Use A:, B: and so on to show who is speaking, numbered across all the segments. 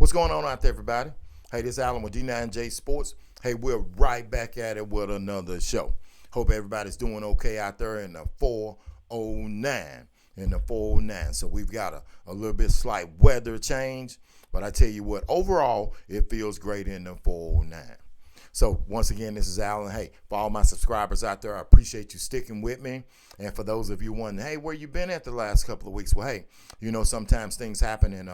A: What's going on out there, everybody? Hey, this is Alan with D9jSports. Hey, we're right back at it with another show. Hope everybody's doing okay out there in the 409. So we've got a little bit slight weather change, but I tell you what, overall, it feels great in the 409. So once again, this is Alan. Hey, for all my subscribers out there, I appreciate you sticking with me. And for those of you wondering, hey, where you been at the last couple of weeks? Well, hey, sometimes things happen and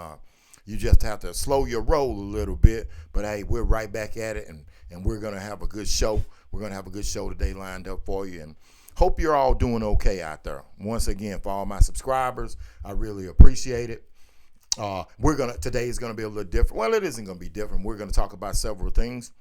A: you just have to slow your roll a little bit. But hey, we're right back at it, and we're going to have a good show. We're going to have a good show today lined up for you. And hope you're all doing okay out there. Once again, for all my subscribers, I really appreciate it. Today is going to be a little different. Well, it isn't going to be different. We're going to talk about several things.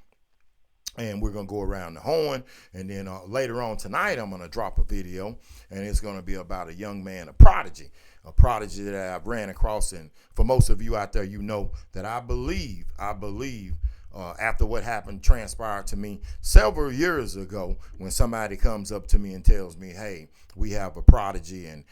A: And we're going to go around the horn. And then later on tonight, I'm going to drop a video. And it's going to be about a young man, a prodigy that I've ran across. And for most of you out there, you know that I believe after what transpired to me several years ago, when somebody comes up to me and tells me, hey, we have a prodigy. And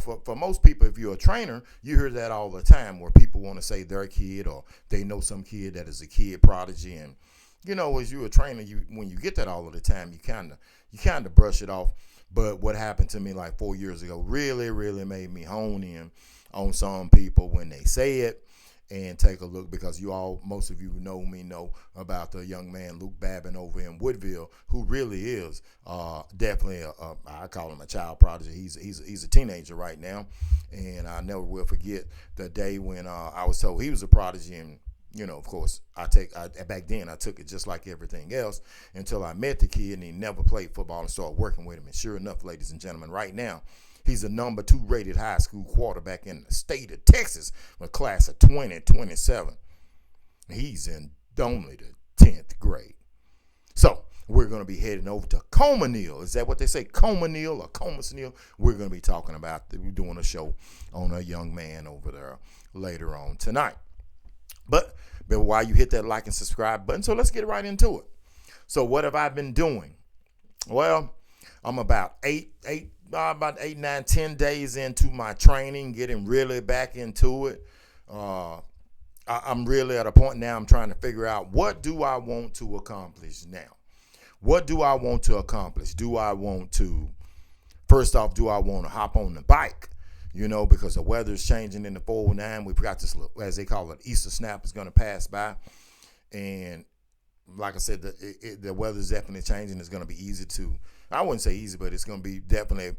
A: for most people, if you're a trainer, you hear that all the time, where people want to say their kid, or they know some kid that is a kid prodigy. And as you're a trainer, when you get that all of the time, you kind of brush it off. But what happened to me like 4 years ago really, really made me hone in on some people when they say it and take a look, because most of you who know me know about the young man Luke Babin over in Woodville, who really is definitely I call him a child prodigy. He's a teenager right now, and I never will forget the day when I was told he was a prodigy. And of course, back then I took it just like everything else until I met the kid, and he never played football, and started working with him. And sure enough, ladies and gentlemen, right now, he's a number 2 rated high school quarterback in the state of Texas with class of 2027. He's in only the 10th grade. So we're going to be heading over to Comanil. Is that what they say? Comanil or Comanil? We're going to be talking about, we're doing a show on a young man over there later on tonight. But while you hit that like and subscribe button, so let's get right into it. So what have I been doing? Well, I'm about 9, 10 days into my training, getting really back into it. I'm really at a point now, I'm trying to figure out, what do I want to accomplish now? What do I want to accomplish? First off, do I want to hop on the bike? Because the weather is changing in the 409. We've got this, as they call it, Easter snap is going to pass by. And like I said, the weather is definitely changing. It's going to be I wouldn't say easy, but it's going to be definitely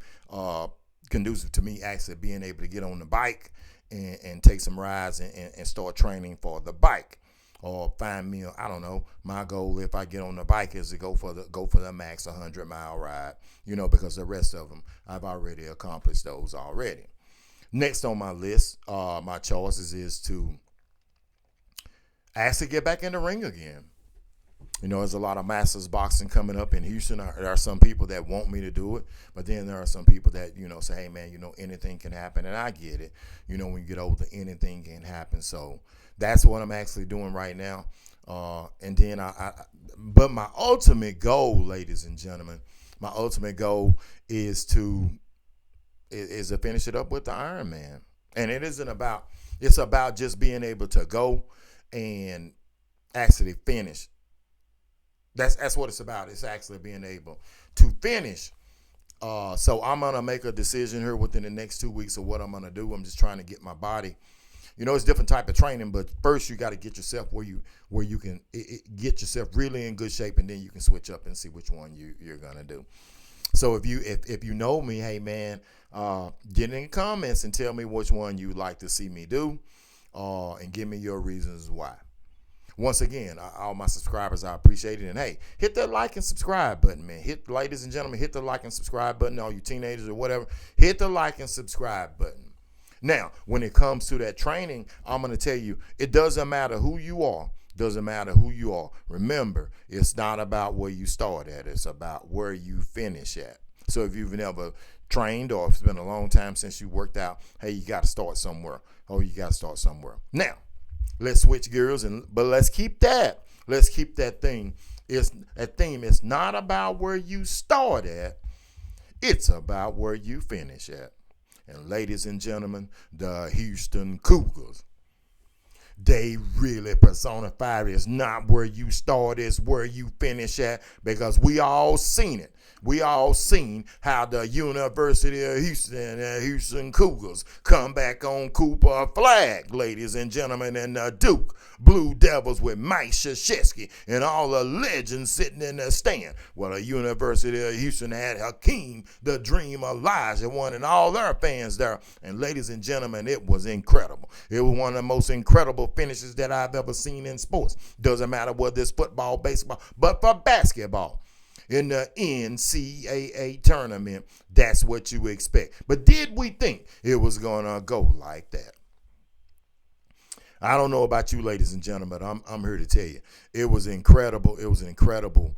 A: conducive to me actually being able to get on the bike and take some rides and start training for the bike. Or find me, I don't know, my goal if I get on the bike is to go for the max 100-mile ride, because the rest of them, I've already accomplished those already. Next on my list, my choices is to actually get back in the ring again. There's a lot of masters boxing coming up in Houston. There are some people that want me to do it, but then there are some people that, say, hey, man, anything can happen. And I get it. When you get older, anything can happen. So that's what I'm actually doing right now. And then but my ultimate goal, ladies and gentlemen, is to finish it up with the Ironman. And it's about just being able to go and actually finish. That's what it's about. It's actually being able to finish. So I'm going to make a decision here within the next 2 weeks of what I'm going to do. I'm just trying to get my body. It's different type of training, but first you got to get yourself where you can get yourself really in good shape, and then you can switch up and see which one you're going to do. So if you know me, hey man, get in the comments and tell me which one you'd like to see me do, and give me your reasons why. Once again, all my subscribers, I appreciate it. And hey, hit that like and subscribe button, man. Ladies and gentlemen, hit the like and subscribe button. All you teenagers or whatever, hit the like and subscribe button. Now, when it comes to that training, I'm going to tell you, it doesn't matter who you are. Remember, it's not about where you start at. It's about where you finish at. So if you've never trained, or if it's been a long time since you worked out, hey, you got to start somewhere. Now, let's switch gears, but let's keep that thing. It's not about where you start at. It's about where you finish at. And ladies and gentlemen, the Houston Cougars. They really personified it. It's not where you start, it's where you finish at, because we all seen it. We all seen how the University of Houston and Houston Cougars come back on Cooper flag, ladies and gentlemen, and the Duke Blue Devils with Mike Krzyzewski and all the legends sitting in the stand. Well, the University of Houston had Hakeem the Dream Elijah one and all their fans there. And ladies and gentlemen, it was incredible. It was one of the most incredible finishes that I've ever seen in sports. Doesn't matter whether it's football, baseball, but for basketball. In the NCAA tournament, that's what you expect. But did we think it was going to go like that? I don't know about you, ladies and gentlemen, but I'm here to tell you. It was incredible. It was an incredible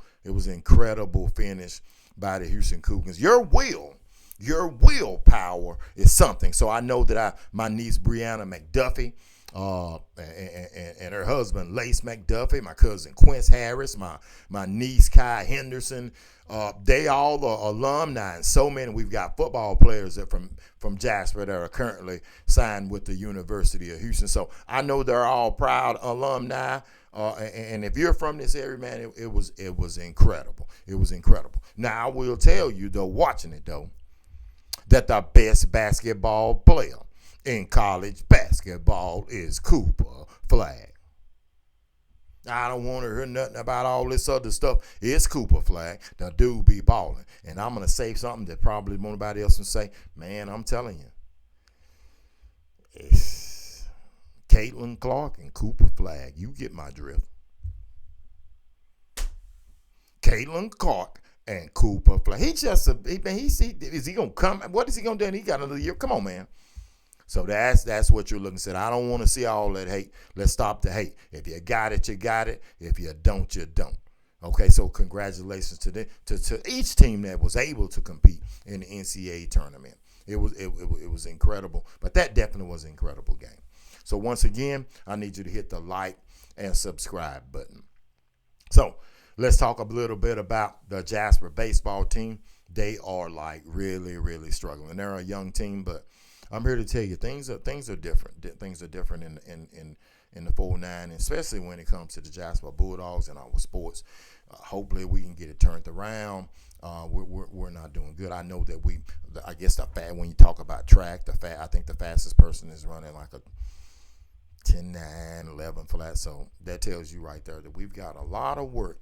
A: finish by the Houston Cougars. Your willpower is something. So I know that my niece Brianna McDuffie, and her husband Lace McDuffie, my cousin Quince Harris, my niece Kai Henderson, they all are alumni, and so many. We've got football players that from Jasper that are currently signed with the University of Houston. So I know they're all proud alumni. And if you're from this area, man, it was incredible. It was incredible. Now I will tell you though, watching it though, that the best basketball player in college basketball is Cooper Flag. I don't want to hear nothing about all this other stuff. It's Cooper Flag. The dude be balling. And I'm going to say something that probably nobody else will say. Man, I'm telling you. It's Caitlin Clark and Cooper Flag. You get my drift. Caitlin Clark and Cooper Flag. Is he going to come? What is he going to do? He got another year. Come on, man. So that's what you're looking at. I don't want to see all that hate. Let's stop the hate. If you got it, you got it. If you don't, you don't. Okay, so congratulations to each team that was able to compete in the NCAA tournament. It was incredible, but that definitely was an incredible game. So once again, I need you to hit the like and subscribe button. So let's talk a little bit about the Jasper baseball team. They are like really, really struggling. They're a young team, but I'm here to tell you things are different. Things are different in the 409, especially when it comes to the Jasper Bulldogs and our sports. Hopefully we can get it turned around. We're not doing good. I know that when you talk about track, I think the fastest person is running like a 10-9, 11 flat. So that tells you right there that we've got a lot of work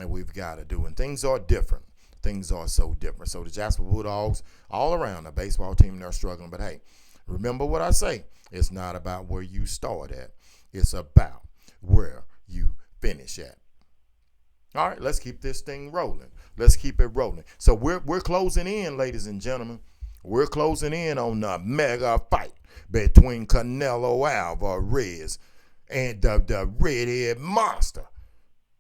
A: and we've got to do, and things are different. Things are so different. So the Jasper Bulldogs, all around the baseball team, they're struggling. But hey, remember what I say. It's not about where you start at. It's about where you finish at. All right, let's keep this thing rolling. Let's keep it rolling. So we're closing in, ladies and gentlemen. We're closing in on the mega fight between Canelo Alvarez and the redhead monster,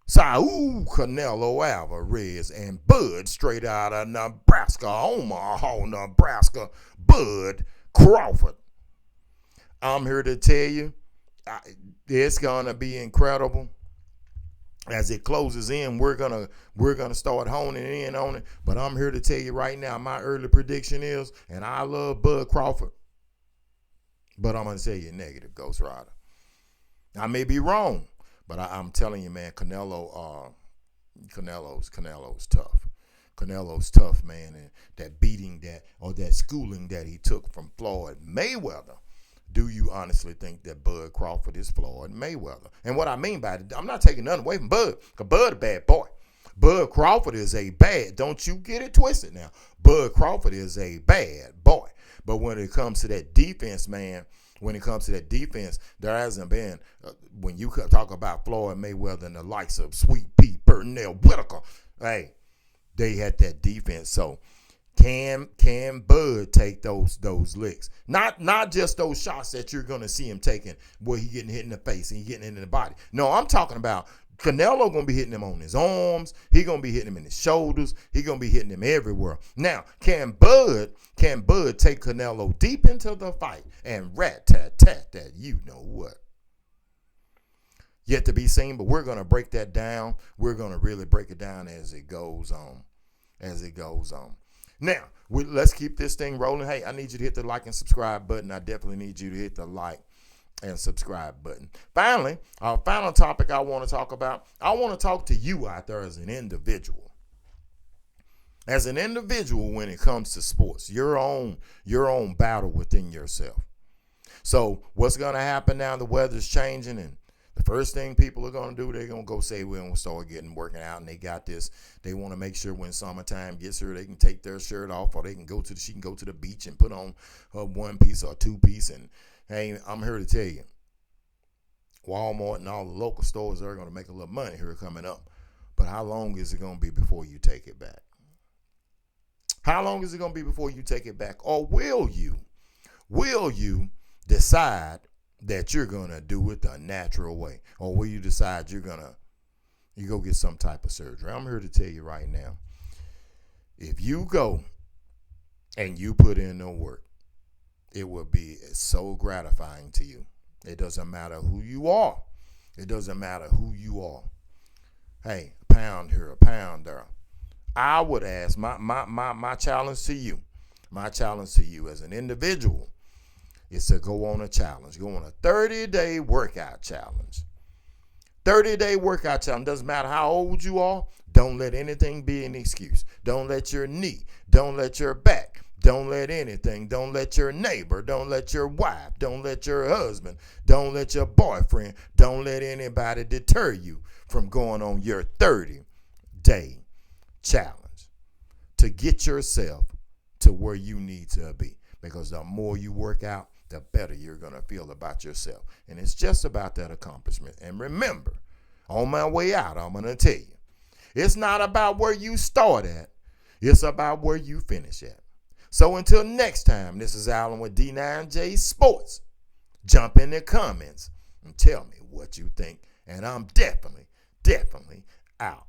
A: Saul Canelo Alvarez, and Bud, straight out of Nebraska, Omaha, Nebraska, Bud Crawford. I'm here to tell you, it's gonna be incredible. As it closes in, we're gonna start honing in on it. But I'm here to tell you right now, my early prediction is, and I love Bud Crawford, but I'm gonna tell you negative, Ghost Rider. I may be wrong. But I'm telling you, man, Canelo's tough. Canelo's tough, man. And that beating that schooling that he took from Floyd Mayweather. Do you honestly think that Bud Crawford is Floyd Mayweather? And what I mean by it, I'm not taking nothing away from Bud, because Bud a bad boy. Bud Crawford is a bad, don't you get it twisted now. Bud Crawford is a bad boy. But when it comes to that defense, man, there hasn't been, when you talk about Floyd Mayweather and the likes of Sweet Pea, Burnell, Whitaker, hey, they had that defense. So can Bud take those licks? Not just those shots that you're going to see him taking where he getting hit in the face and he getting hit in the body. No, I'm talking about Canelo going to be hitting him on his arms. He going to be hitting him in his shoulders. He going to be hitting him everywhere. Now, can Bud take Canelo deep into the fight and rat-tat-tat that you know what? Yet to be seen, but we're going to break that down. We're going to really break it down as it goes on. Now, let's keep this thing rolling. Hey, I need you to hit the like and subscribe button. I definitely need you to hit the like and subscribe button. Finally, our final topic I want to talk about, I want to talk to you out there as an individual. As an individual when it comes to sports, your own battle within yourself. So what's going to happen now? The weather's changing, and the first thing people are going to do, they're going to go say, we're going to start working out, and they got this. They want to make sure when summertime gets here, they can take their shirt off, or she can go to the beach and put on her one piece or two piece. And hey, I'm here to tell you, Walmart and all the local stores are going to make a little money here coming up. But how long is it going to be before you take it back? How long is it going to be before you take it back? Or will you decide that you're going to do it the natural way? Or will you decide you go get some type of surgery? I'm here to tell you right now, if you go and you put in no work, it will be so gratifying to you. It doesn't matter who you are. It doesn't matter who you are. Hey, a pound here, a pound there. I would ask my challenge to you as an individual is to go on a challenge. Go on a 30-day workout challenge. 30-day workout challenge. Doesn't matter how old you are. Don't let anything be an excuse. Don't let your knee. Don't let your back. Don't let anything. Don't let your neighbor. Don't let your wife. Don't let your husband. Don't let your boyfriend. Don't let anybody deter you from going on your 30-day challenge to get yourself to where you need to be. Because the more you work out, the better you're going to feel about yourself. And it's just about that accomplishment. And remember, on my way out, I'm going to tell you, it's not about where you start at. It's about where you finish at. So until next time, this is Alan with D9jSports. Jump in the comments and tell me what you think. And I'm definitely out.